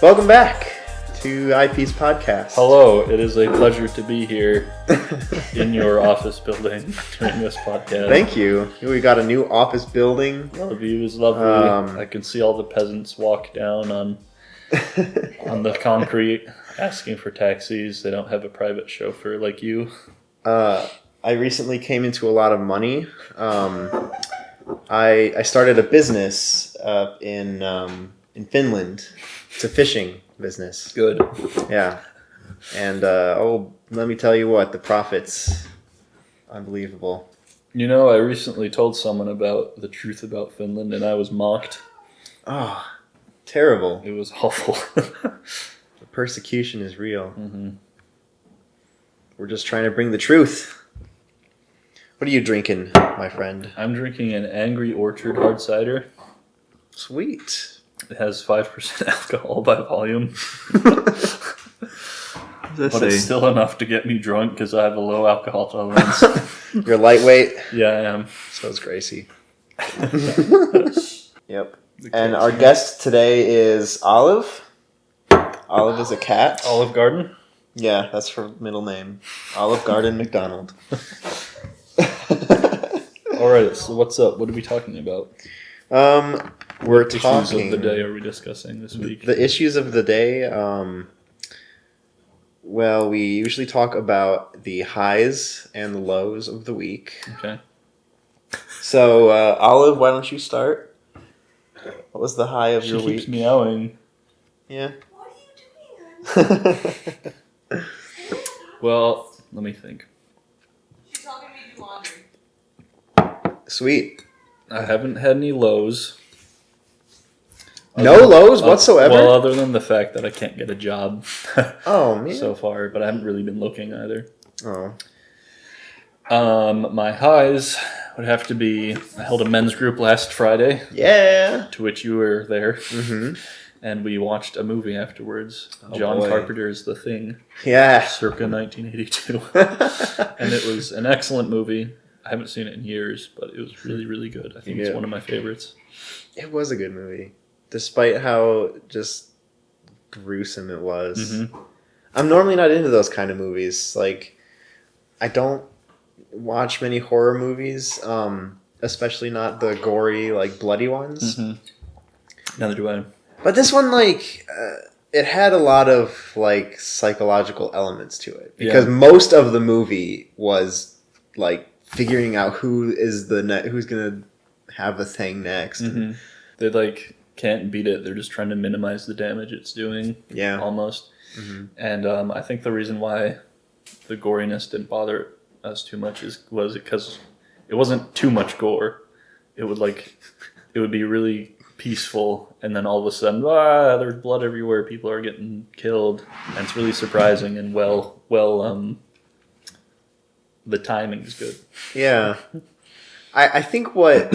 Welcome back to Eyepiece podcast. Hello, it is a pleasure to be here in your office building during this podcast. Thank you. We got a new office building. The view is lovely. I can see all the peasants walk down on the concrete asking for taxis. They don't have a private chauffeur like you. I recently came into a lot of money. I started a business in Finland. It's a fishing business. Good. Yeah. And let me tell you what, the profits, unbelievable. You know, I recently told someone about the truth about Finland, and I was mocked. Oh, terrible. It was awful. The persecution is real. Mm-hmm. We're just trying to bring the truth. What are you drinking, my friend? I'm drinking an Angry Orchard hard cider. Sweet. It has 5% alcohol by volume. But it's still enough to get me drunk because I have a low alcohol tolerance. You're lightweight? Yeah, I am. So is Gracie. Yep. And our guest today is Olive. Olive is a cat. Olive Garden? Yeah, that's her middle name. Olive Garden McDonald. Alright, so what's up? What are we talking about? We're what talking... issues of the day are we discussing this week? The issues of the day, well, we usually talk about the highs and the lows of the week. Okay. So, Olive, why don't you start? What was the high of your week? She keeps meowing. Yeah. What are you doing? Well, let me think. She's helping me do laundry. Sweet. I haven't had any lows. No lows whatsoever? Well, other than the fact that I can't get a job Oh, man. so far, but I haven't really been looking either. Oh. My highs would have to be, I held a men's group last Friday, Yeah. to which you were there, Mm-hmm. and we watched a movie afterwards. Oh, John boy. Carpenter's The Thing, Yeah. circa 1982. And it was an excellent movie. I haven't seen it in years, but it was really, really good. I think it's one of my favorites. It was a good movie, despite how just gruesome it was. Mm-hmm. I'm normally not into those kind of movies. Like, I don't watch many horror movies, especially not the gory, like, bloody ones. Mm-hmm. Neither do I. But this one, like, it had a lot of, like, psychological elements to it. Because most of the movie was, like, figuring out who's gonna have the thing next. Mm-hmm. They, like, can't beat it. They're just trying to minimize the damage it's doing. Yeah. Almost. Mm-hmm. And I think the reason why the goriness didn't bother us too much was because it wasn't too much gore. It would be really peaceful, and then all of a sudden, there's blood everywhere. People are getting killed, and it's really surprising and well. The timing is good. Yeah. I think what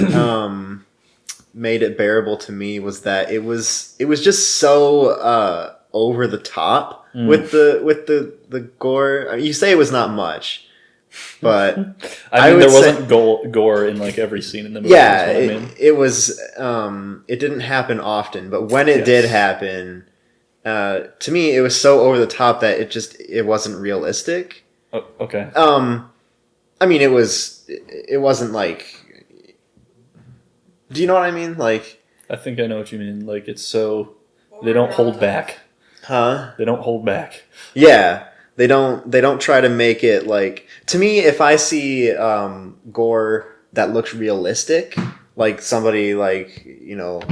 made it bearable to me was that it was just so over the top with the gore. I mean, you say it was not much, but I mean, there wasn't gore in like every scene in the movie. Yeah, it was. It didn't happen often, but when it did happen, to me, it was so over the top that it wasn't realistic. Oh, okay. I mean, it wasn't like. Do you know what I mean? Like, I think I know what you mean. Like, it's so they don't hold back. Huh? They don't hold back. Yeah, they don't try to make it like. To me, if I see gore that looks realistic, like somebody like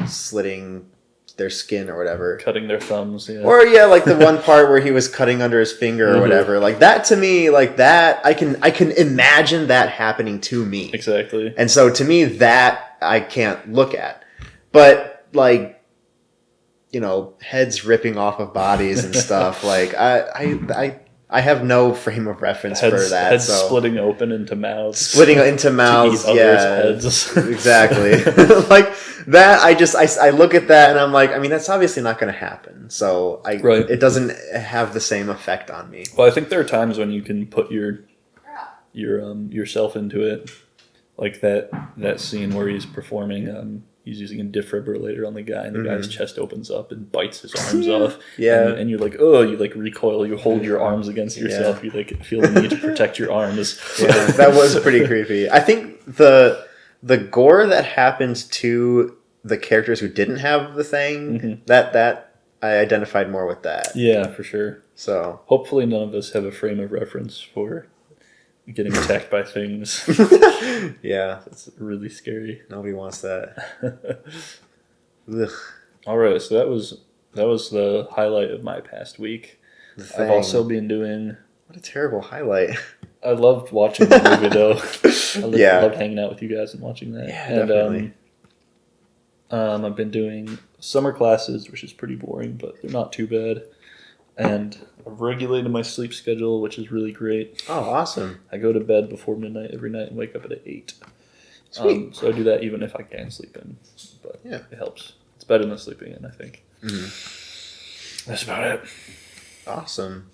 slitting their skin or whatever, Cutting their thumbs, yeah. or like the one part where he was cutting under his finger or whatever, like that, to me, like that, I can imagine that happening to me. Exactly. And so to me, that I can't look at. But like, heads ripping off of bodies and stuff, like I have no frame of reference for that. Heads so splitting open into mouths. Splitting into mouths, to eat others' heads. Exactly. Like that, I look at that and I'm like, I mean, that's obviously not going to happen. So it doesn't have the same effect on me. Well, I think there are times when you can put yourself into it, like that scene where he's performing, he's using a defibrillator on the guy, and the guy's chest opens up and bites his arms off. Yeah. And you're like, oh, you like recoil, you hold your arms against yourself, you like feel the need to protect your arms. Yeah, that was pretty creepy. I think the gore that happened to the characters who didn't have the thing, that I identified more with that. Yeah, for sure. So hopefully none of us have a frame of reference for getting attacked by things. Yeah. It's really scary. Nobody wants that. Ugh. All right, so that was the highlight of my past week. I've also been doing... What a terrible highlight. I loved watching the movie, though. I loved hanging out with you guys and watching that. Yeah, and, definitely. I've been doing summer classes, which is pretty boring, but they're not too bad. And I've regulated my sleep schedule, which is really great. Oh, awesome. I go to bed before midnight every night and wake up at 8. Sweet. So I do that even if I can't sleep in. But Yeah. it helps. It's better than sleeping in, I think. Mm-hmm. That's about it. Awesome.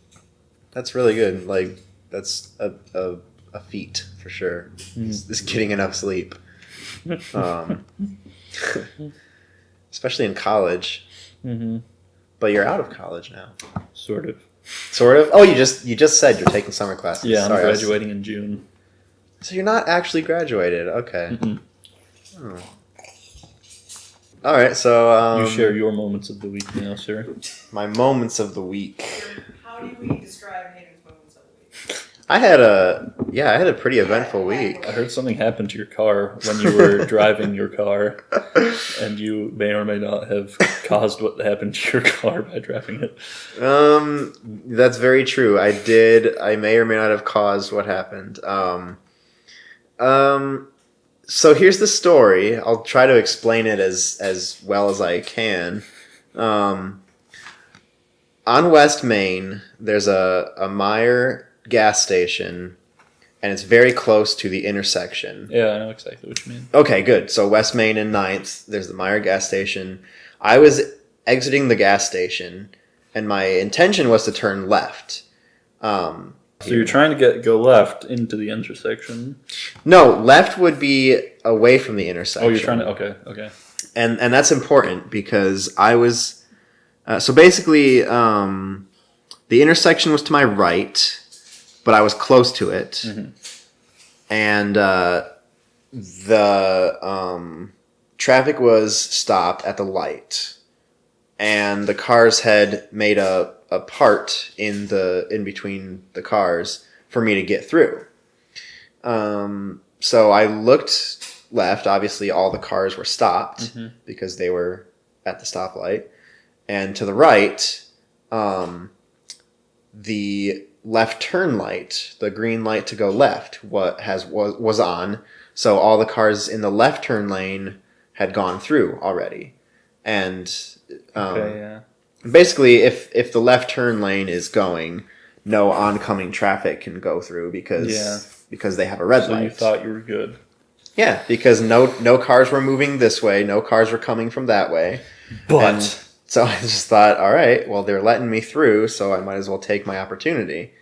That's really good. Like, that's a feat for sure. Is getting enough sleep. Especially in college. Mm-hmm. But you're out of college now. Sort of. Sort of? Oh, you just said you're taking summer classes. Yeah, I'm Sorry, graduating in June. So you're not actually graduated. Okay. Mm-mm. Oh. All right, so... You share your moments of the week now, sir. My moments of the week. How do we describe Hayden's moments of the week? I had a pretty eventful week. I heard something happened to your car when you were driving your car, and you may or may not have caused what happened to your car by driving it. That's very true. I may or may not have caused what happened. So here's the story. I'll try to explain it as well as I can. On West Main, there's a Meijer gas station, and it's very close to the intersection. Yeah, I know exactly what you mean. Okay, good. So West Main and 9th, there's the Meijer gas station. I was exiting the gas station, and my intention was to turn left. So you're trying to go left into the intersection. No, left would be away from the intersection. Oh, you're trying to... Okay. And that's important because I was... so basically, the intersection was to my right, but I was close to it. Mm-hmm. And the traffic was stopped at the light. And the cars had made a part in between the cars for me to get through. So I looked left. Obviously, all the cars were stopped because they were at the stoplight. And to the right, the left turn light, the green light to go left, was on. So all the cars in the left turn lane had gone through already. And basically, if the left turn lane is going, no oncoming traffic can go through because they have a red light. So you thought you were good. Yeah, because no cars were moving this way, no cars were coming from that way. But so I just thought, all right, well, they're letting me through, so I might as well take my opportunity.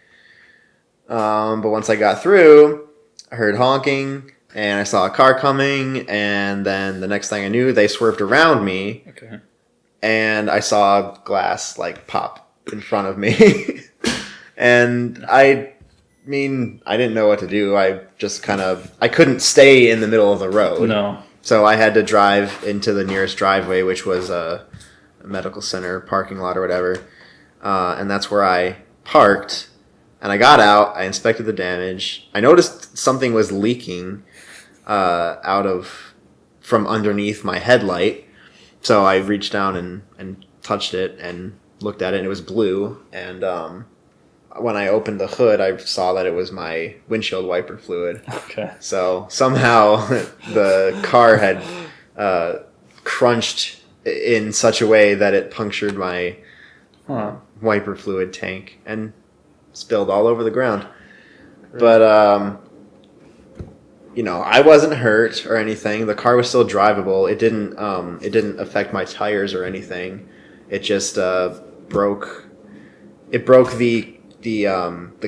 But once I got through, I heard honking, and I saw a car coming, and then the next thing I knew, they swerved around me. Okay. And I saw glass pop in front of me. And I didn't know what to do. I just I couldn't stay in the middle of the road. No. So I had to drive into the nearest driveway, which was a medical center parking lot or whatever. And that's where I parked. And I got out. I inspected the damage. I noticed something was leaking from underneath my headlight. So I reached down and touched it and looked at it, and it was blue. And when I opened the hood, I saw that it was my windshield wiper fluid. Okay. So somehow the car had crunched in such a way that it punctured my wiper fluid tank and spilled all over the ground. Great. But I wasn't hurt or anything. The car was still drivable. It didn't affect my tires or anything. It just broke. It broke the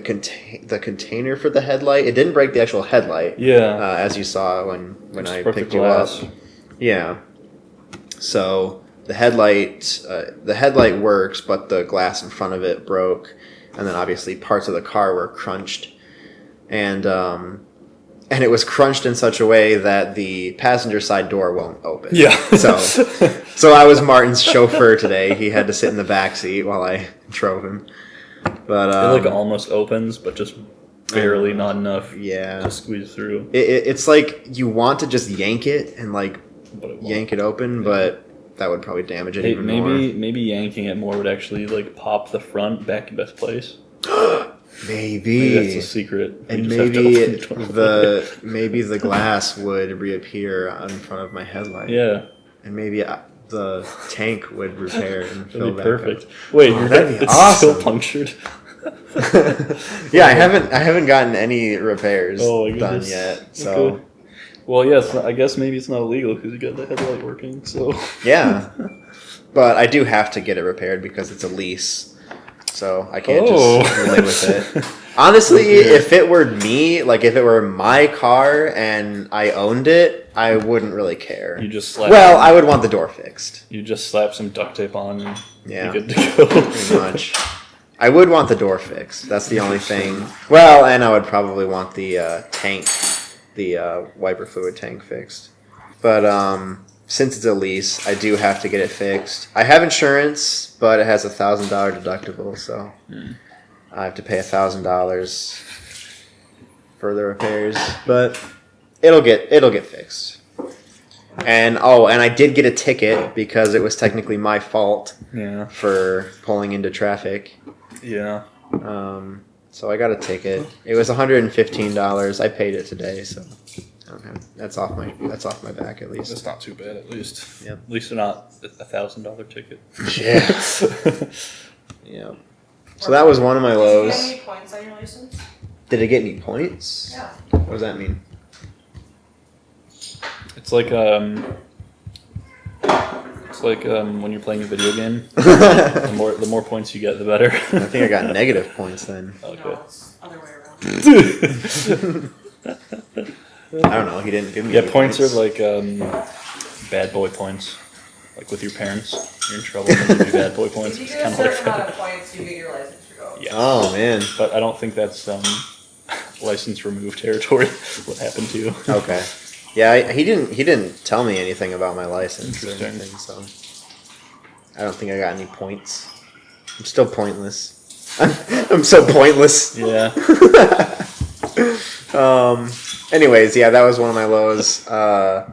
container for the headlight. It didn't break the actual headlight. Yeah. As you saw when I broke picked the you glass. up. Yeah. So the headlight works, but the glass in front of it broke, and then obviously parts of the car were crunched, and it was crunched in such a way that the passenger side door won't open. Yeah. So I was Martin's chauffeur today. He had to sit in the back seat while I drove him. But it almost opens, but just barely, not enough. Yeah. To squeeze through. It's like you want to just yank it and yank it open, Yeah. but that would probably damage it even more. Maybe yanking it more would actually pop the front back in best place. Maybe that's a secret. And maybe the glass would reappear in front of my headlight. Yeah. And maybe the tank would repair and fill back perfect. up. Wait, that'd be it's awesome. still punctured. Yeah, I haven't gotten any repairs my done goodness. yet. So Okay. Well, yes, I guess maybe it's not illegal because you got the headlight working. So yeah, but I do have to get it repaired because it's a lease, so I can't just live with it. Honestly, if it were me, if it were my car and I owned it, I wouldn't really care. You just slap. Well, I would want the door fixed. You just slap some duct tape on and Yeah. you're good to go. Pretty much. I would want the door fixed. That's the only thing. Well, and I would probably want the tank, the wiper fluid tank fixed. But since it's a lease, I do have to get it fixed. I have insurance, but it has $1,000 deductible, so I have to pay $1,000 for the repairs. But it'll get fixed. And I did get a ticket because it was technically my fault Yeah. for pulling into traffic. Yeah. So I got a ticket. It was $115. I paid it today, so that's off my back at least. That's not too bad, at least. Yep. At least they're not $1,000 ticket. Yeah. Yeah. So that was one of my Did you lows. get any points on your license? Did it get any points? Yeah. What does that mean? It's like when you're playing a video game. I The more points you get, the better. think I got negative points then. Okay. No, it's the other way around. I don't know. He didn't give me. Yeah, any points are like bad boy points. Like with your parents, you're in trouble. They give you bad boy points. If you It's get a kind of like certain amount that. of points, you get your license revoked. Yeah. Oh man. But I don't think that's license removed territory. What happened to you? Okay. Yeah, he didn't tell me anything about my license or Interesting. anything, so I don't think I got any points. I'm still pointless. I'm so pointless. Yeah. Anyways, yeah, that was one of my lows. I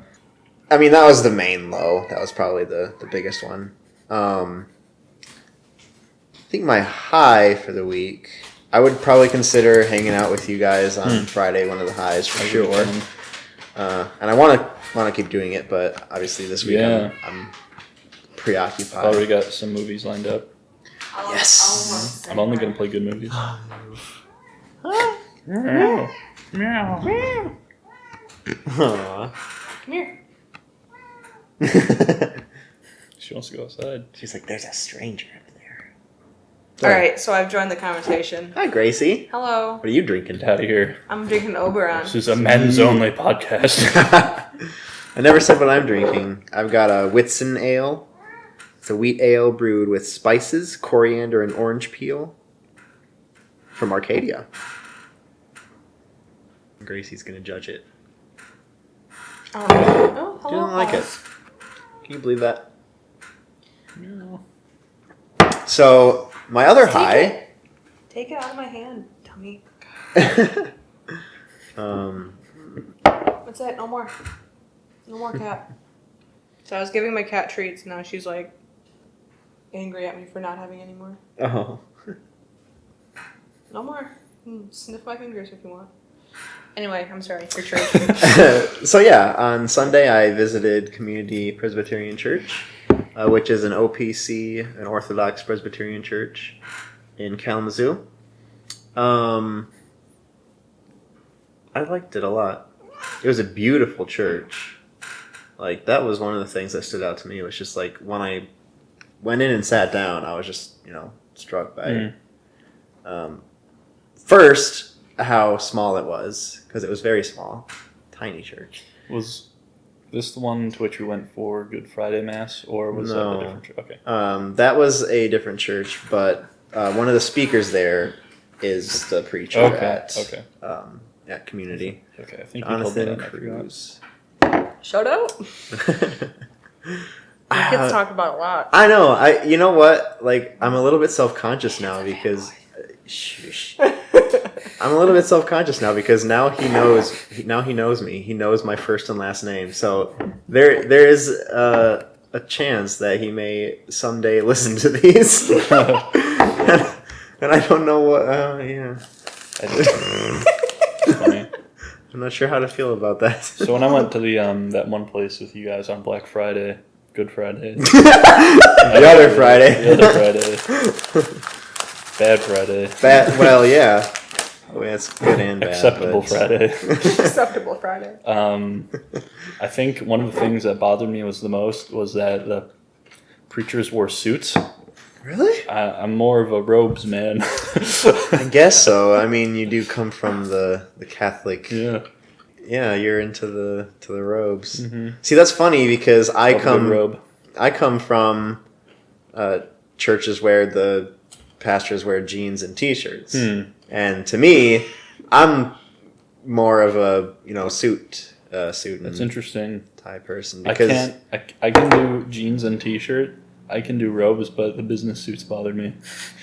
mean, that was the main low. That was probably the biggest one. I think my high for the week, I would probably consider hanging out with you guys on Friday, one of the highs for sure. And I want to keep doing it, but obviously this week Yeah. I'm preoccupied. Already got some movies lined up. Yes. I'm only gonna play good movies. Aww. Come here. She wants to go outside. She's like, there's a stranger up there. All right, so I've joined the conversation. Hi, Gracie. Hello. What are you drinking? Get out of here. I'm drinking Oberon. This is a men's only podcast. I never said what I'm drinking. I've got a Whitsun ale. It's a wheat ale brewed with spices, coriander, and orange peel from Arcadia. Gracie's gonna judge it. Oh, She hello. doesn't like it. Alice. Can you believe that? So my other high. Take it out of my hand, dummy. What's that? No more. No more cat. So I was giving my cat treats, and now she's like angry at me for not having any more. Oh. No more. Sniff my fingers if you want. Anyway, I'm sorry. Your treat. So yeah, on Sunday I visited Community Presbyterian Church, which is an OPC, an Orthodox Presbyterian Church in Kalamazoo. I liked it a lot. It was a beautiful church. Like, that was one of the things that stood out to me. It was just like, when I went in and sat down, I was just, struck by first, how small it was, because it was very small. Tiny church. Was This the one to which we went for Good Friday Mass, or was that a different church? Okay. That was a different church, but one of the speakers there is the preacher at Community. Okay, I think you told me Jonathan that. Cruz. Shout out. Kids talk about a lot. I know. You know what? Like, I'm a little bit self-conscious now because. Shush. I'm a little bit self-conscious now because now he knows. Now he knows me. He knows my first and last name. So there is a chance that he may someday listen to these. And I don't know what. Yeah. It's funny. I'm not sure how to feel about that. So when I went to the that one place with you guys on Black Friday, Good Friday, the other Friday, Bad Friday, well, yeah, it's good and bad. Acceptable Friday. Acceptable Friday. I think one of the things that bothered me was that the preachers wore suits. Really? I'm more of a robes man. I guess so. I mean, you do come from the Catholic. Yeah. Yeah, you're into the robes. Mm-hmm. See, that's funny because I come from churches where the pastors wear jeans and t-shirts, and to me, I'm more of a suit. That's interesting. Tie person because I can do jeans and t-shirt. I can do robes, but the business suits bother me.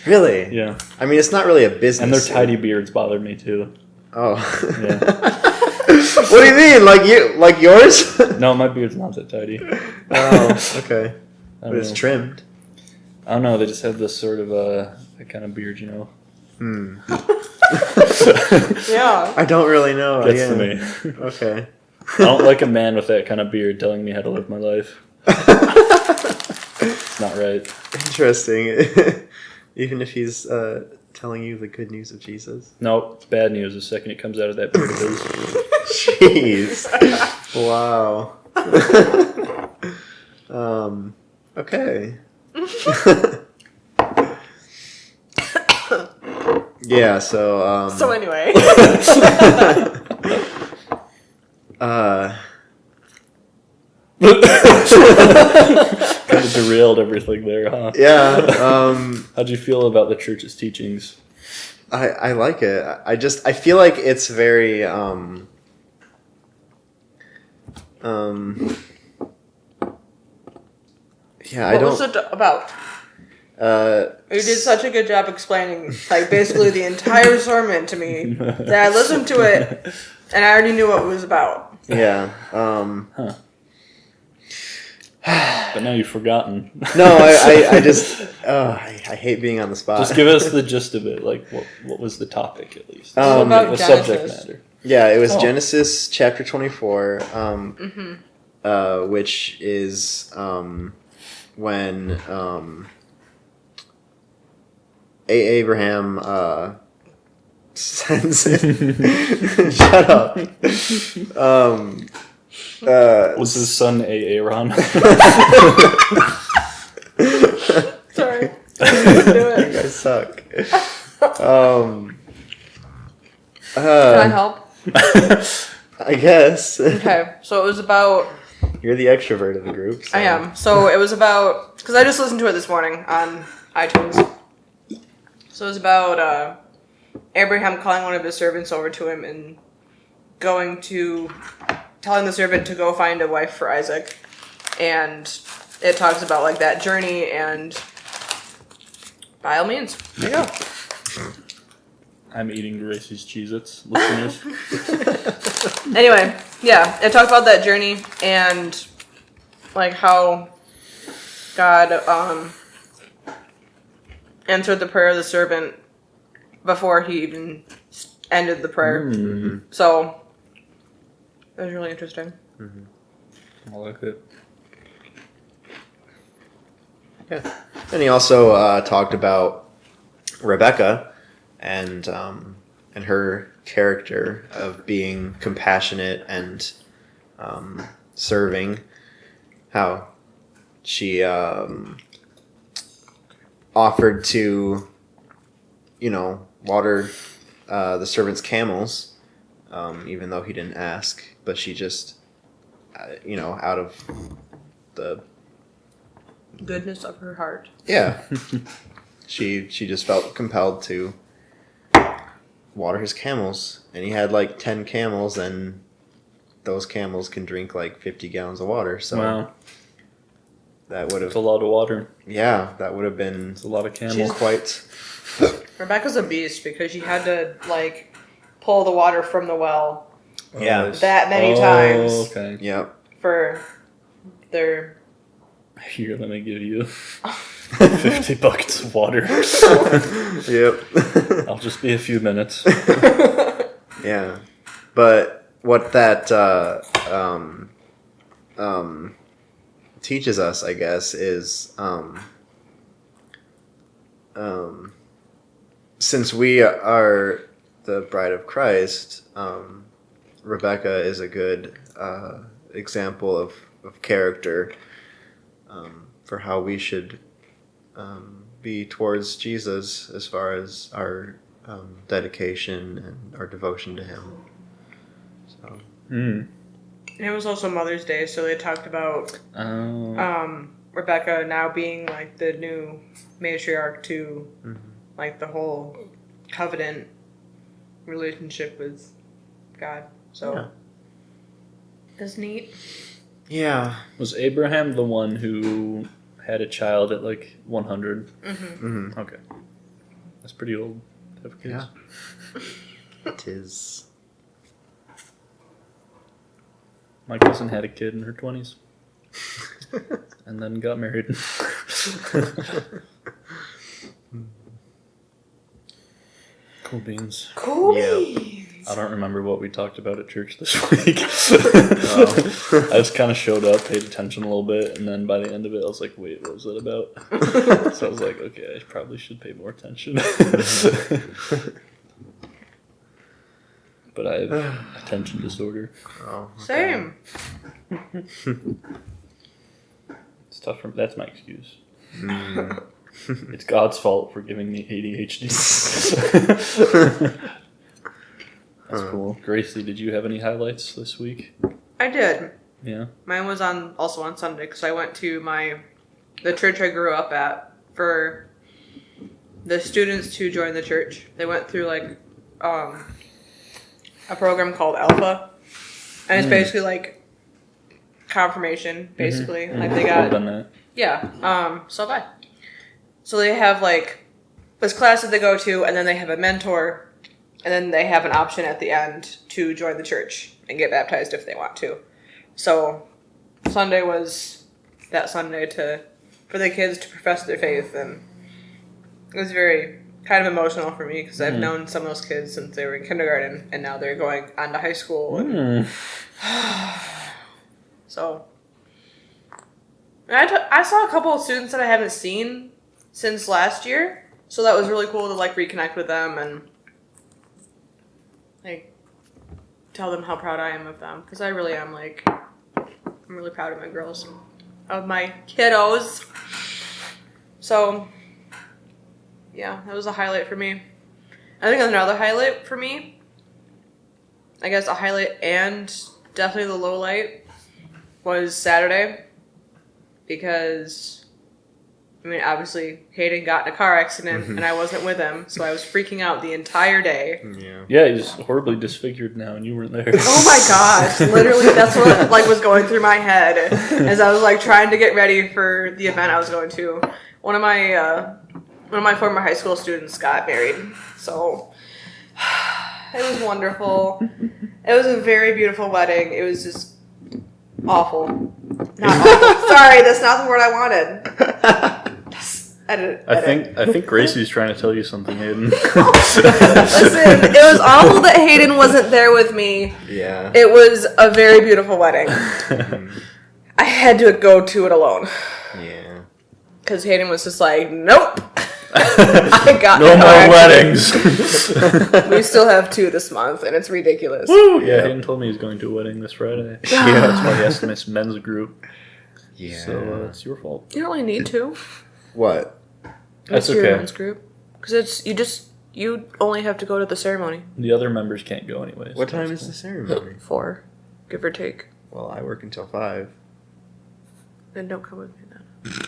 Really? Yeah. I mean, it's not really a business. And their suit. tidy beards bother me too. Oh. Yeah. What do you mean? Like yours? No, my beard's not that tidy. Oh, okay. But it's trimmed. I don't know. They just have this sort of that kind of beard, Yeah. I don't really know. Gets to me. Okay. I don't like a man with that kind of beard telling me how to live my life. It's not right. Interesting. Even if he's telling you the good news of Jesus. No, it's bad news the second it comes out of that beard of his. Jeez. Wow. Okay. Yeah, so So anyway. Kind of derailed everything there, huh? Yeah. How'd you feel about the church's teachings? I like it. I feel like it's very yeah, What was it about? You did such a good job explaining, like, basically the entire sermon to me that I listened to it and I already knew what it was about. Yeah. But now you've forgotten. No, I just I hate being on the spot. Just give us the gist of it. Like, what was the topic at least? About the Genesis. subject matter. Yeah, it was Genesis chapter 24, which is when Abraham sends shut up. Was his son Aaron? Sorry. Do You it. guys suck. Can I help? I guess. Okay, so it was about... You're the extrovert of the group. So. I am. So it was about... Because I just listened to it this morning on iTunes. So it was about Abraham calling one of his servants over to him and telling the servant to go find a wife for Isaac. And it talks about, like, that journey, and by all means, there you go. I'm eating Gracie's Cheez-Its, listeners. Anyway, yeah, it talked about that journey and, like, how God answered the prayer of the servant before he even ended the prayer. Mm-hmm. So, it was really interesting. I like it. Yeah. And he also talked about Rebecca and her character of being compassionate and serving. How she offered to, water the servant's camels, even though he didn't ask. But she just out of the goodness of her heart. Yeah. She just felt compelled to water his camels. And he had like 10 camels, and those camels can drink like 50 gallons of water. So wow. That would have... It's a lot of water. Yeah, that would have been... It's a lot of camels. Quite... Rebecca's a beast because she had to, like, pull the water from the well that many times. Okay. Yep. For their... You're going to give you 50 buckets of water. Yep. I'll just be a few minutes. Yeah. But what that teaches us, I guess, is since we are the bride of Christ, Rebecca is a good example of character for how we should be towards Jesus as far as our dedication and our devotion to him. So. And it was also Mother's Day, so they talked about Rebecca now being like the new matriarch to like the whole covenant relationship with God. So it's neat. Yeah. Was Abraham the one who had a child at like 100? Okay. That's pretty old to have kids. Yeah. It is. My cousin had a kid in her 20s. And then got married. Cool beans. Cool beans. I don't remember what we talked about at church this week. I just kind of showed up, paid attention a little bit, and then by the end of it, I was like, wait, what was that about? So I was like, okay, I probably should pay more attention. But I have attention disorder. Oh, okay. Same. It's tough for me. That's my excuse. It's God's fault for giving me ADHD. That's cool. Gracie, did you have any highlights this week? I did. Yeah. Mine was also on Sunday because I went to the church I grew up at for the students to join the church. They went through like a program called Alpha, and it's basically like confirmation. Basically, like they got I've done that. Yeah. So have I. So they have like this class that they go to, and then they have a mentor. And then they have an option at the end to join the church and get baptized if they want to. So Sunday was that Sunday for the kids to profess their faith, and it was very kind of emotional for me because I've known some of those kids since they were in kindergarten, and now they're going on to high school. And so and I saw a couple of students that I haven't seen since last year, so that was really cool to like reconnect with them and like tell them how proud I am of them, because I really am. Like, I'm really proud of my girls, of my kiddos. So yeah, that was a highlight for me. I think another highlight for me, I guess a highlight and definitely the low light, was Saturday, because I mean, obviously, Hayden got in a car accident, and I wasn't with him, so I was freaking out the entire day. Yeah, he's horribly disfigured now, and you weren't there. Oh my gosh! Literally, that's what like was going through my head as I was like trying to get ready for the event I was going to. One of my former high school students got married, so it was wonderful. It was a very beautiful wedding. It was just awful. Not awful. Sorry, that's not the word I wanted. Edit. I think Gracie's trying to tell you something, Hayden. Listen, it was awful that Hayden wasn't there with me. Yeah. It was a very beautiful wedding. I had to go to it alone. Yeah. Because Hayden was just like, nope. I got no more weddings. We still have 2 this month, and it's ridiculous. Woo! Yeah, Hayden told me he's going to a wedding this Friday. Yeah, that's why he has to miss men's group. Yeah. So it's your fault. You don't really need to. What? That's your okay. men's group. Because you only have to go to the ceremony. The other members can't go anyways. What time is the ceremony? 4, give or take. Well, I work until 5. Then don't come with me then.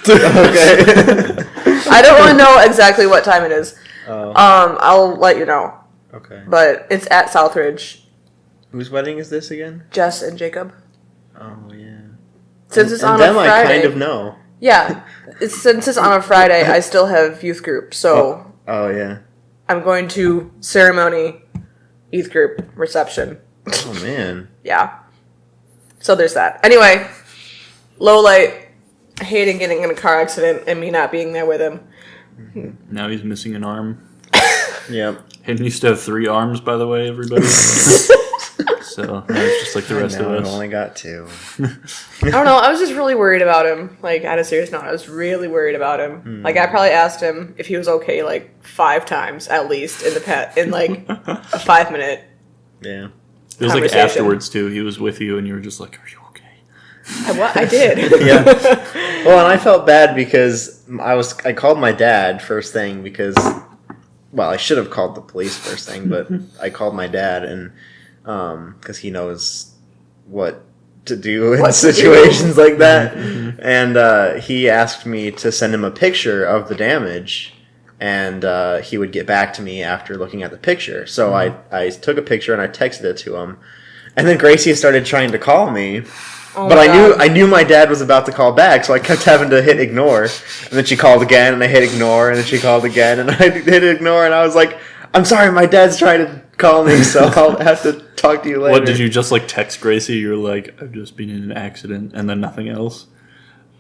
Okay. I don't really know exactly what time it is. Oh. I'll let you know. Okay. But it's at Southridge. Whose wedding is this again? Jess and Jacob. Oh yeah. Since it's and on them a Friday. I kind of know. Yeah. Since it's on a Friday, I still have youth group. So Oh yeah. I'm going to ceremony, youth group, reception. Oh man. Yeah. So there's that. Anyway, low light. I hated getting in a car accident and me not being there with him. Now he's missing an arm. Yep. And he used to have 3 arms, by the way, everybody. So now it's just like the rest of I've us. only got 2. I don't know. I was just really worried about him. Like, on a serious note, I was really worried about him. Like, I probably asked him if he was okay, like, 5 times at least in like a 5-minute. Yeah. It was like afterwards too. He was with you, and you were just like, "Are you okay?" I did. Yeah. Well, and I felt bad because I called my dad first thing because, well, I should have called the police first thing, but I called my dad and because he knows what to do in situations like that, and he asked me to send him a picture of the damage. And he would get back to me after looking at the picture. So I took a picture and I texted it to him. And then Gracie started trying to call me. But I knew my dad was about to call back, so I kept having to hit ignore. And then she called again, and I hit ignore, and then she called again, and I hit ignore, and I was like, I'm sorry, my dad's trying to call me, so I'll have to talk to you later. What, did you just like text Gracie? You're like, I've just been in an accident, and then nothing else?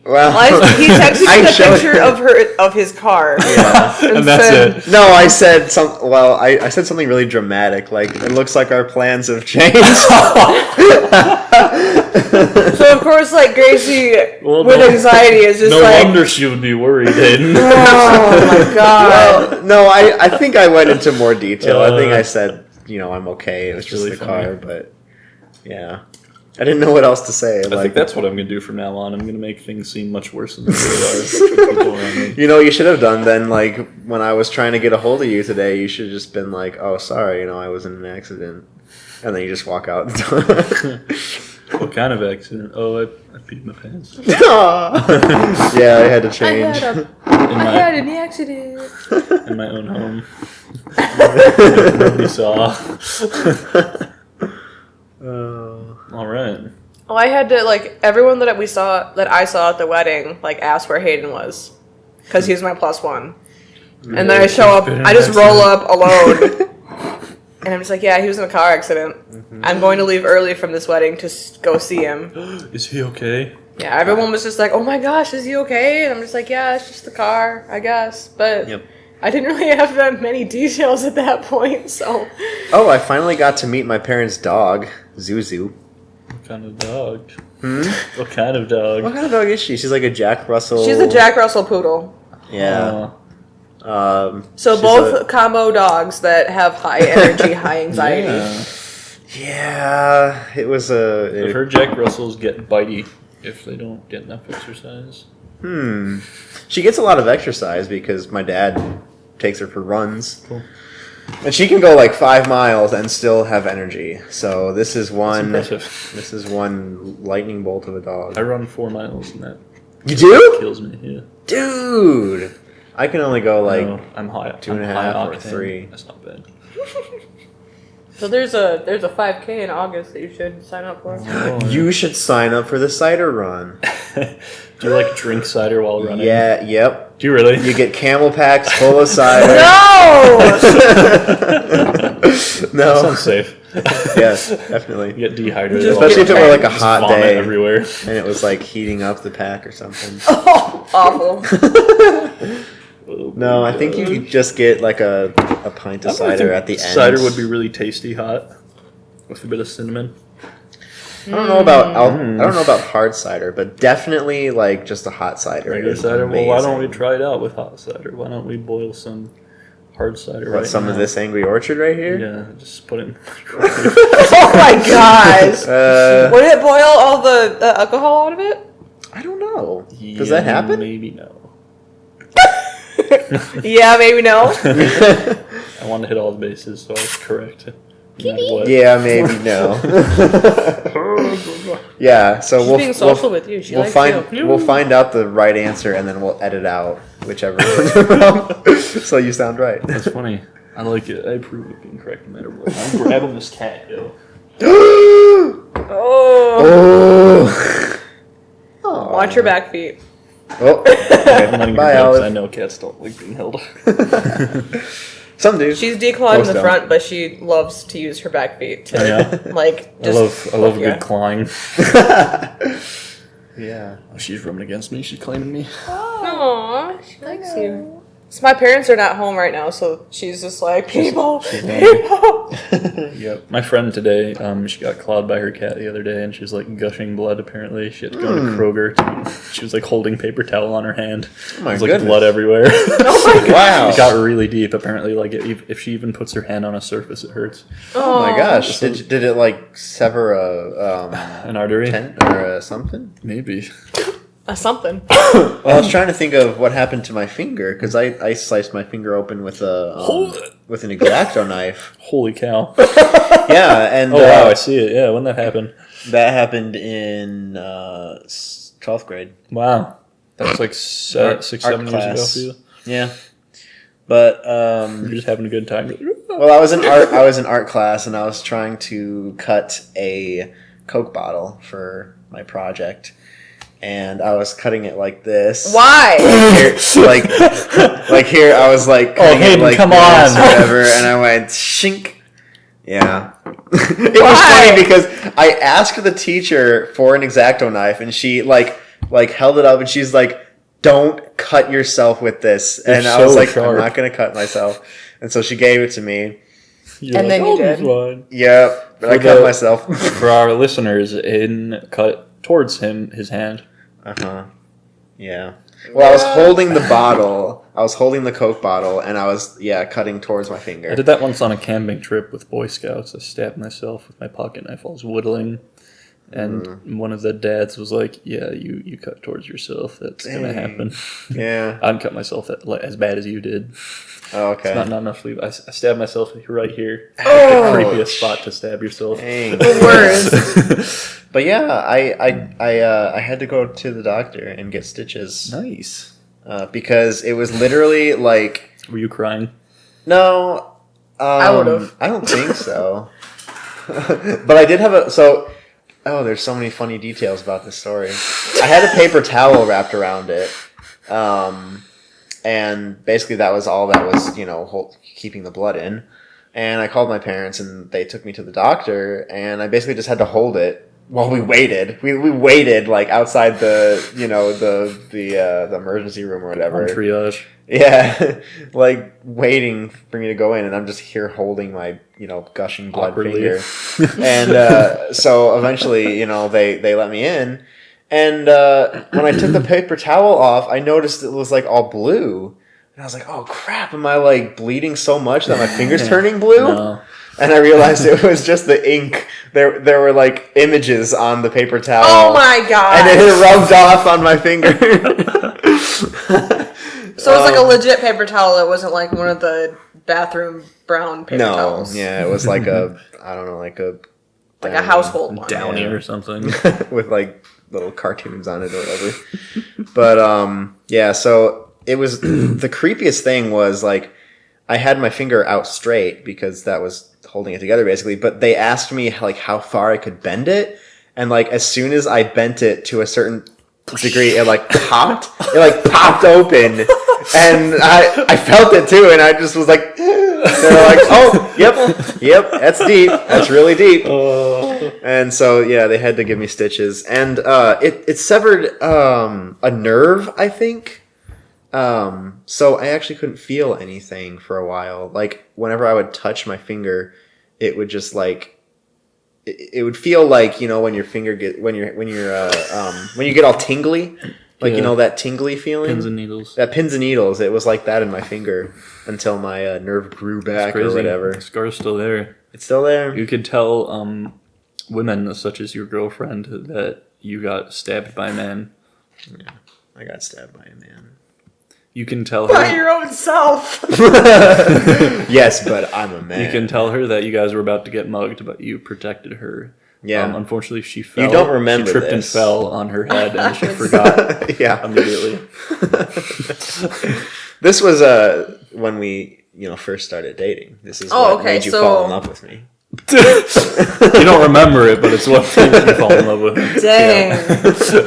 Well, he texted me the picture of his car. Yeah. And that's it. No, I said I said something really dramatic, like, it looks like our plans have changed. So of course, like, Gracie with anxiety is just no like, wonder she would be worried, Hayden. oh my god. Well, no, I think I went into more detail. I think I said, I'm okay. It was just really the car, but yeah. I didn't know what else to say. I think that's what I'm going to do from now on. I'm going to make things seem much worse than they really are. You should have done then, like, when I was trying to get a hold of you today, you should have just been like, oh, sorry, I was in an accident. And then you just walk out. What kind of accident? Oh, I peed my pants. Yeah, I had to change. I had an accident. In my own home. Nobody saw. All right. Well, I had to, like, everyone that I saw at the wedding, like, asked where Hayden was. Because he was my +1. And then I show up, I just roll up alone. And I'm just like, yeah, he was in a car accident. I'm going to leave early from this wedding to go see him. Is he okay? Yeah, everyone was just like, oh my gosh, is he okay? And I'm just like, yeah, it's just the car, I guess. But I didn't really have that many details at that point, so. Oh, I finally got to meet my parents' dog, Zuzu. What kind of dog? What kind of dog? What kind of dog is she? She's like a Jack Russell. She's a Jack Russell poodle. Yeah. So both combo dogs that have high energy, high anxiety. Yeah, it was a... I've heard Jack Russells get bitey if they don't get enough exercise. She gets a lot of exercise because my dad takes her for runs. Cool. And she can go like 5 miles and still have energy. So this is one... That's impressive. This is one lightning bolt of a dog. I run 4 miles and that You do? kills me, yeah. Dude! I can only go like... No, I'm high. 2.5 or octane. 3. That's not bad. So there's a 5K in August that you should sign up for. You should sign up for the cider run. Do you like drink cider while running? Yeah, yep. Do you really? You get camel packs full of cider. No! No. That sounds safe. Yes, definitely. You get dehydrated. Especially if it were like a hot vomit day everywhere. and it was like heating up the pack or something. Oh, awful. No, I think you just get like a pint of cider at the end. Cider would be really tasty hot with a bit of cinnamon. I don't know about hard cider, but definitely like just a hot cider. Regular is cider. amazing. Well, why don't we try it out with hot cider? Why don't we boil some hard cider right some now? of this Angry Orchard right here? Yeah, just put it in the microwave. Oh my gosh. Would it boil all the alcohol out of it? I don't know. Does that happen? Maybe no. Yeah, maybe no. I want to hit all the bases, so I was correct. no matter what. Yeah, maybe no. Yeah, so She's being social with you. She likes you. We'll find out the right answer and then we'll edit out whichever one's wrong. So you sound right. That's funny. I like it. I approve of being correct no matter what. I'm grabbing this cat, yo. Oh. Watch your back feet. Oh. I'm letting Bye, her go 'cause Alice. I know cats don't like being held. Some do. She's declawed in Most the don't. front, but she loves to use her back feet to Oh, yeah? like. I love a you. good clawing. Yeah. Oh, she's rubbing against me. She's claiming me. Aww, she likes you. So my parents are not home right now, so she's just like, people. Yep. My friend today, she got clawed by her cat the other day, and she was like gushing blood. Apparently, she had to go to Kroger. She was like holding paper towel on her hand. Oh my There's like goodness. blood everywhere. Oh my god. Wow. It got really deep. Apparently, like if she even puts her hand on a surface, it hurts. Oh my gosh. Did it like sever a An artery, tendon or something? maybe. Something. Well, I was trying to think of what happened to my finger because I sliced my finger open with with an X-Acto knife. Holy cow! Yeah, and Oh wow, I see it. Yeah, when that happened. that happened in 12th grade. Wow, that's like Art 6-7 years ago class. for you. Yeah, but You're just having a good time. well, I was in art class and I was trying to cut a Coke bottle for my project. And I was cutting it like this. Why? Like here, I was like cutting Hayden, it like come this on. or whatever, and I went shink. Yeah, it was Why? funny because I asked the teacher for an X-Acto knife, and she like held it up, and she's like, "Don't cut yourself with this." You're And I was so like, sharp. "I'm not gonna cut myself," and so she gave it to me. You're And then you "I'll be did." fine." Yep, but I For cut the- myself. For our listeners, Aiden cut towards his hand. Yeah. Well, I was holding the bottle. I was holding the Coke bottle, and I was cutting towards my finger. I did that once on a camping trip with Boy Scouts. I stabbed myself with my pocket knife. I was whittling, and one of the dads was like, "Yeah, you cut towards yourself. That's gonna Dang. happen." Yeah. I didn't cut myself as bad as you did. Oh, okay. Not enough sleep. I stabbed myself right here. Oh. The creepiest spot to stab yourself. Dang. The worst. But yeah, I had to go to the doctor and get stitches Nice. because it was literally like Were you crying? no. I would've. I don't think so. But I did have Oh, there's so many funny details about this story. I had a paper towel wrapped around it, and basically that was all that was keeping the blood in. And I called my parents, and they took me to the doctor, and I basically just had to hold it. While we waited, we waited like outside the the emergency room or whatever. On triage. Yeah, like waiting for me to go in, and I'm just here holding my gushing blood Awkwardly. finger. And so eventually, they let me in, and when I took the paper towel off, I noticed it was like all blue, and I was like, "Oh crap! Am I like bleeding so much that my finger's turning blue?" No. And I realized it was just the ink. There were like images on the paper towel. Oh my god. And it had rubbed off on my finger. So it's like a legit paper towel. It wasn't like one of the bathroom brown paper No, towels. yeah, it was like I don't know, like a household one. Downy Yeah. or something. with like little cartoons on it or whatever. But yeah, so it was the creepiest thing was like I had my finger out straight because that was holding it together basically, but they asked me like how far I could bend it, and like as soon as I bent it to a certain degree, it like popped open, and I felt it too, and I just was like, they're like, oh, yep, that's deep, that's really deep. And so yeah, they had to give me stitches, and it severed a nerve, I think. So I actually couldn't feel anything for a while. Like whenever I would touch my finger, it would just like it would feel like when your finger when you get all tingly, like Yeah. that tingly feeling. Pins and needles. That pins and needles. It was like that in my finger until my nerve grew back or whatever. The scar's still there. It's still there. You could tell women such as your girlfriend that you got stabbed by a man. I got stabbed by a man. You can tell By her. your own self. Yes, but I'm a man. You can tell her that you guys were about to get mugged, but you protected her. Yeah. Unfortunately, she fell. You don't remember She tripped and this. fell on her head, and she forgot Yeah. immediately. This was when we first started dating. This is what made you fall in love with me. You don't remember it, but it's what made you fall in love with him. Dang.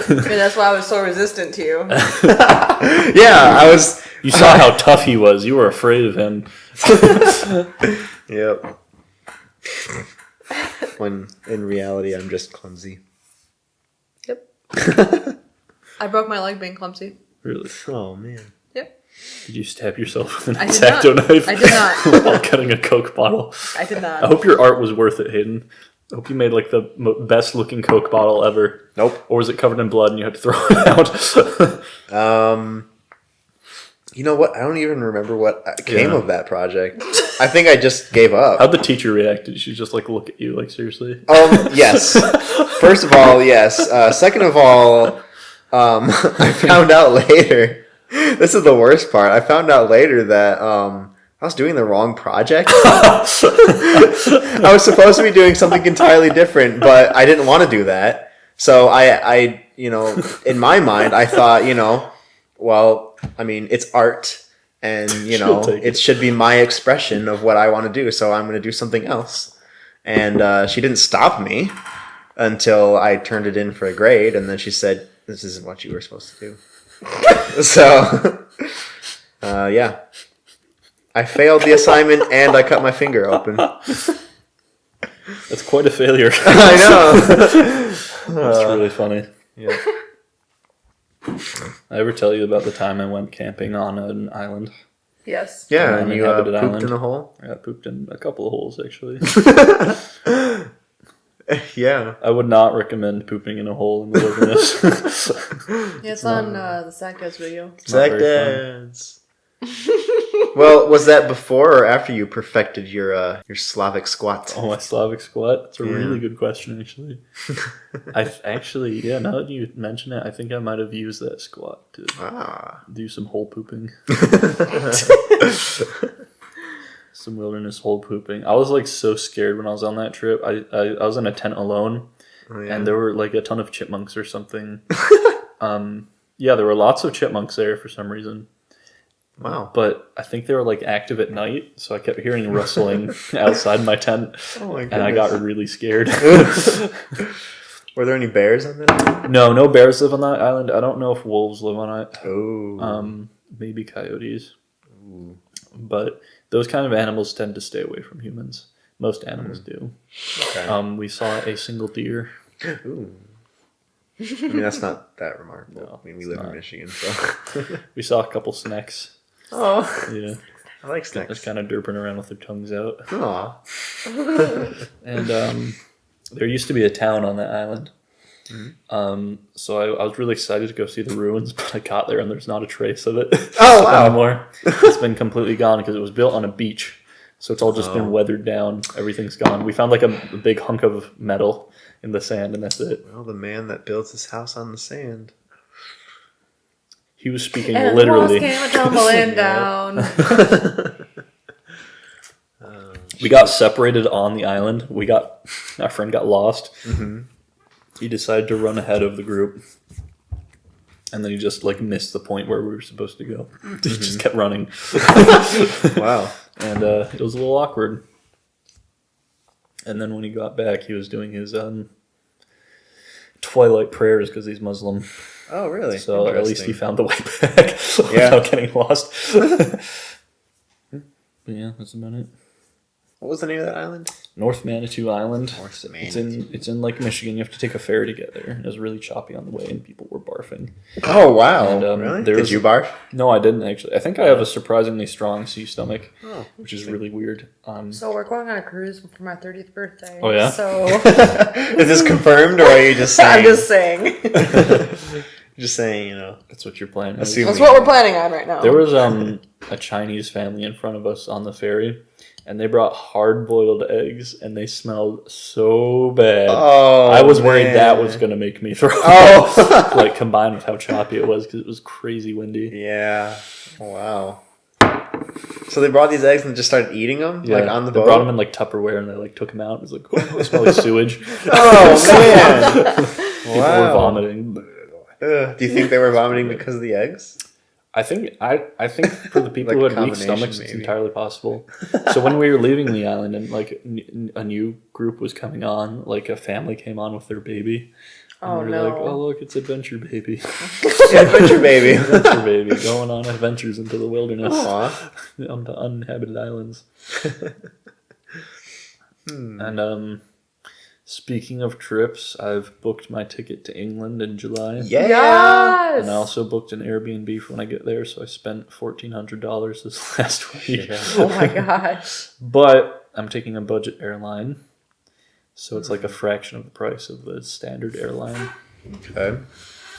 Maybe that's why I was so resistant to you. Yeah, I was. You saw how tough he was. You were afraid of him. Yep. When in reality, I'm just clumsy. Yep. I broke my leg being clumsy. Really? Oh man. Yep. Did you stab yourself with an I did X-Acto not. knife? I did not. While cutting a Coke bottle. I did not. I hope your art was worth it, Hayden. I hope you made like the best looking Coke bottle ever. Nope. Or was it covered in blood and you had to throw it out? You know what? I don't even remember what came of that project. I think I just gave up. How'd the teacher react? Did she just like look at you like seriously? Yes. First of all, yes. Second of all, I found out later. This is the worst part. I found out later that I was doing the wrong project. I was supposed to be doing something entirely different, but I didn't want to do that. So I in my mind, I thought, well, I mean, it's art, and it should be my expression of what I want to do. So I'm going to do something else. And she didn't stop me until I turned it in for a grade, and then she said, "This isn't what you were supposed to do." So, yeah, I failed the assignment and I cut my finger open. That's quite a failure. I know. That's really funny. Yeah. I ever tell you about the time I went camping on an island? Yes. Yeah, On and an you inhabited pooped island. in a hole? I got pooped in a couple of holes, actually. Yeah. I would not recommend pooping in a hole in the wilderness. Yeah, it's on the Sack Guys video. Not very Dance. Well, was that before or after you perfected your Slavic squat? Oh, my Slavic squat? That's a Yeah. really good question, actually. Now that you mention it, I think I might have used that squat to do some hole pooping. Some wilderness hole pooping. I was like so scared when I was on that trip. I was in a tent alone, and there were like a ton of chipmunks or something. Yeah, there were lots of chipmunks there for some reason. Wow. But I think they were like active at night, so I kept hearing rustling outside my tent, Oh my goodness. and I got really scared. Were there any bears on that island? No bears live on that island. I don't know if wolves live on it. Oh. Maybe coyotes. Ooh. But those kind of animals tend to stay away from humans. Most animals do. Okay. We saw a single deer. Ooh. I mean, that's not that remarkable. No, I mean, we it's live not. in Michigan, so. We saw a couple snakes. Oh. Yeah. I like Just snakes. kind of derping around with their tongues out. Aw. And there used to be a town on that island. So I was really excited to go see the ruins, but I got there and there's not a trace of it. Oh, wow. Anymore. It's been completely gone because it was built on a beach. So it's all just been weathered down. Everything's gone. We found like a big hunk of metal in the sand, and that's it. Well, the man that builds his house on the sand. He was speaking And literally. the walls came tumbling down. We got separated on the island. Our friend got lost. Mm-hmm. He decided to run ahead of the group. And then he just like missed the point where we were supposed to go. He just kept running. Wow. And it was a little awkward. And then when he got back, he was doing his twilight prayers because he's Muslim. Oh, really? So at least he found the way back without getting lost. But yeah, that's about it. What was the name of that island? North Manitou Island. North It's in Lake Michigan. You have to take a ferry to get there. It was really choppy on the way, and people were barfing. Oh, wow. And, Really? there Did was- you barf? No, I didn't actually. I think I have a surprisingly strong sea stomach, Oh, which is really weird. So we're going on a cruise for my 30th birthday. Oh, yeah? So Is this confirmed, or are you just saying? I'm just saying. Just saying, you know. That's what you're planning. Assume- That's what we're planning on right now. There was a Chinese family in front of us on the ferry, and they brought hard-boiled eggs, and they smelled so bad. Oh, I was worried that was going to make me throw up. Oh. Like, combined with how choppy it was, because it was crazy windy. Yeah. Wow. So they brought these eggs and just started eating them, like on the boat? They brought them in, like, Tupperware, and they, like, took them out. It was like, oh, it smells like sewage. Oh, man. People were vomiting. Do you think they were vomiting because of the eggs? I think for the people Like who had weak stomachs, maybe. it's entirely possible. So when we were leaving the island and like a new group was coming on, like a family came on with their baby. And we were like, oh look, it's Adventure Baby. Adventure Baby. Adventure Baby going on adventures into the wilderness. Aww. Onto uninhabited islands. And speaking of trips, I've booked my ticket to England in July. Yeah. Yes. And I also booked an Airbnb for when I get there, so I spent $1,400 this last week. Oh my gosh. But I'm taking a budget airline, so it's like a fraction of the price of the standard airline. Okay.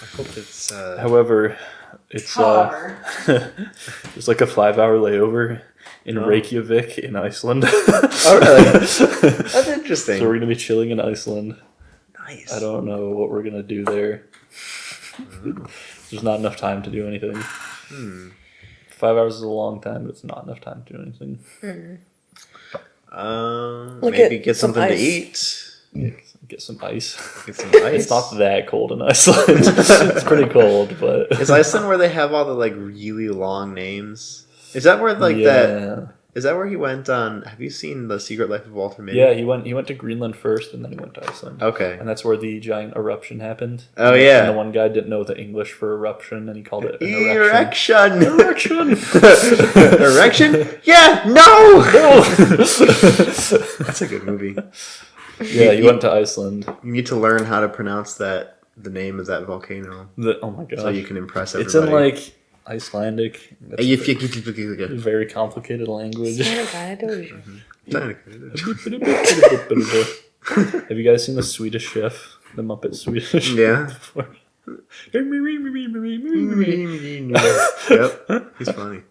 I hope it's... However, it's there's like a 5-hour layover in Reykjavik in Iceland. Oh, really? That's interesting. So we're going to be chilling in Iceland. Nice. I don't know what we're going to do there. There's not enough time to do anything. 5 hours is a long time, but it's not enough time to do anything. Maybe get something to eat. Get some ice. Get some ice. It's not that cold in Iceland. It's pretty cold, but... Is Iceland where they have all the, like, really long names? Is that where, like, that... Is that where he went on... Have you seen The Secret Life of Walter Mitty? Yeah, he went to Greenland first, and then he went to Iceland. Okay. And that's where the giant eruption happened. Oh, yeah. And the one guy didn't know the English for eruption, and he called it an Erection! Erection! Erection? Yeah! No! No! That's a good movie. Yeah, he went to Iceland. You need to learn how to pronounce the name of that volcano. Oh my god. So you can impress everybody. It's in, like, Icelandic. That's Very a very complicated language. Have Have you guys seen the Swedish Chef? The Muppet Swedish? Yeah. Yep. He's funny.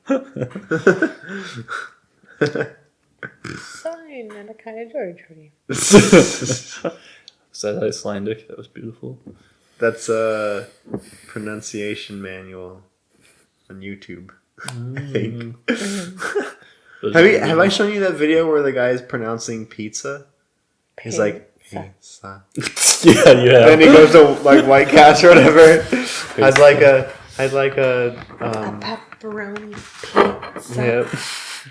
Sign and a kind of George. Is that Icelandic? That was beautiful. That's a pronunciation manual on YouTube, I think. Have I shown you that video where the guy is pronouncing pizza? He's like, pizza. Yeah, you have. Then he goes to like White Castle or whatever. Has like a pepperoni pizza. Yep.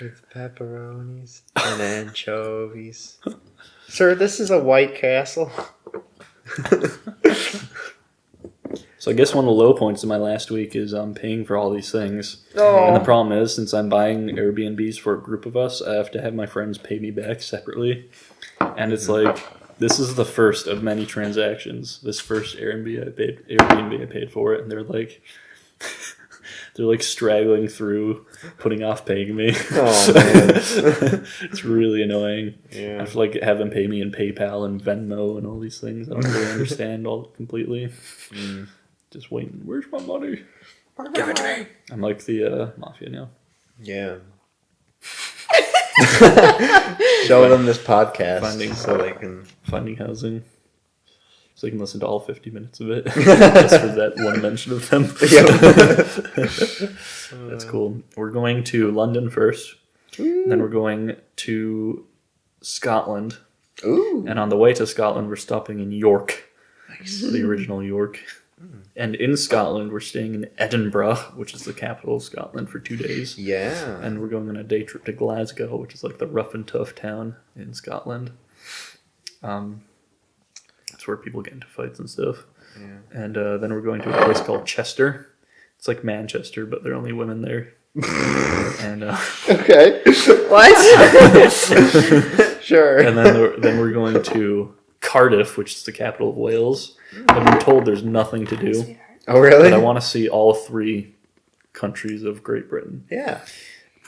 With pepperonis and anchovies. Sir, this is a White Castle. So I guess one of the low points of my last week is paying for all these things. Oh. And the problem is, since I'm buying Airbnbs for a group of us, I have to have my friends pay me back separately. And it's like, this is the first of many transactions. This first Airbnb I paid for it, and they're like straggling through, putting off paying me. Oh man, it's really annoying. Yeah. I have to like have them pay me in PayPal and Venmo and all these things. I don't really understand all completely. Just waiting. Where's my money? Give it to me. I'm like the mafia now. Yeah. Show them this podcast so they can finding housing. So you can listen to all 50 minutes of it. Just for that one mention of them. That's cool. We're going to London first. Then we're going to Scotland. Ooh. And on the way to Scotland, we're stopping in York. Nice. The original York. And in Scotland, we're staying in Edinburgh, which is the capital of Scotland, for 2 days. Yeah. And we're going on a day trip to Glasgow, which is like the rough and tough town in Scotland. That's where people get into fights and stuff. Yeah. And then we're going to a place called Chester. It's like Manchester, but there are only women there. And okay. What? Sure. And then we're going to Cardiff, which is the capital of Wales. I've been told there's nothing to do. Oh, really? But I want to see all 3 countries of Great Britain. Yeah.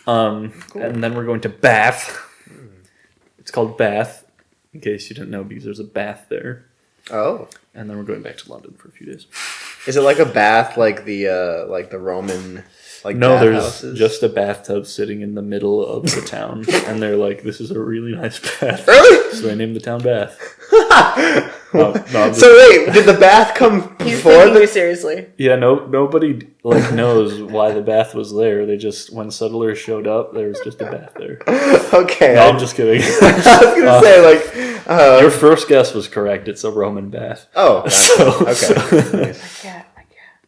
Cool. And then we're going to Bath. It's called Bath, in case you didn't know, because there's a bath there. Oh. And then we're going back to London for a few days. Is it like a bath, like the Roman Like no, there's bathhouses? just a bathtub sitting in the middle of the town, and they're like, "This is a really nice bath." Really? So they named the town Bath. So wait, did the bath come He's before taking you the? seriously. Yeah, nobody like knows why the bath was there. They just when settlers showed up, there was just a bath there. Okay, No, I'm just kidding. I was gonna say like. Your first guess was correct. It's a Roman bath. Oh, So, okay. My cat,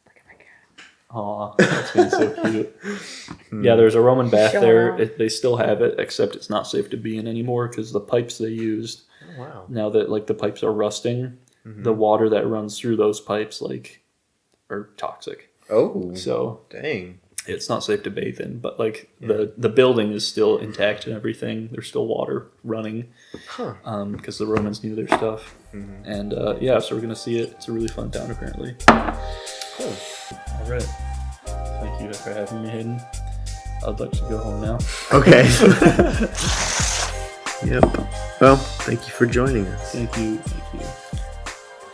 look at my cat. Aw, that's been so cute. Yeah, there's a Roman bath Show there. off. They still have it, except it's not safe to be in anymore because the pipes they used, Oh, wow. now that like the pipes are rusting, the water that runs through those pipes like are toxic. Oh, So dang. it's not safe to bathe in. But like the building is still intact and everything. There's still water running Huh. because the Romans knew their stuff. And yeah, so we're gonna see it. It's a really fun town apparently. Cool. All right. Thank you for having me, Hayden. I'd like to go home now. Okay. Yep. Well, thank you for joining us. Thank you.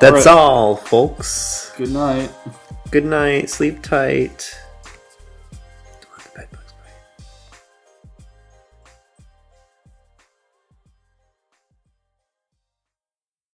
That's all, folks. Good night. Good night. Sleep tight.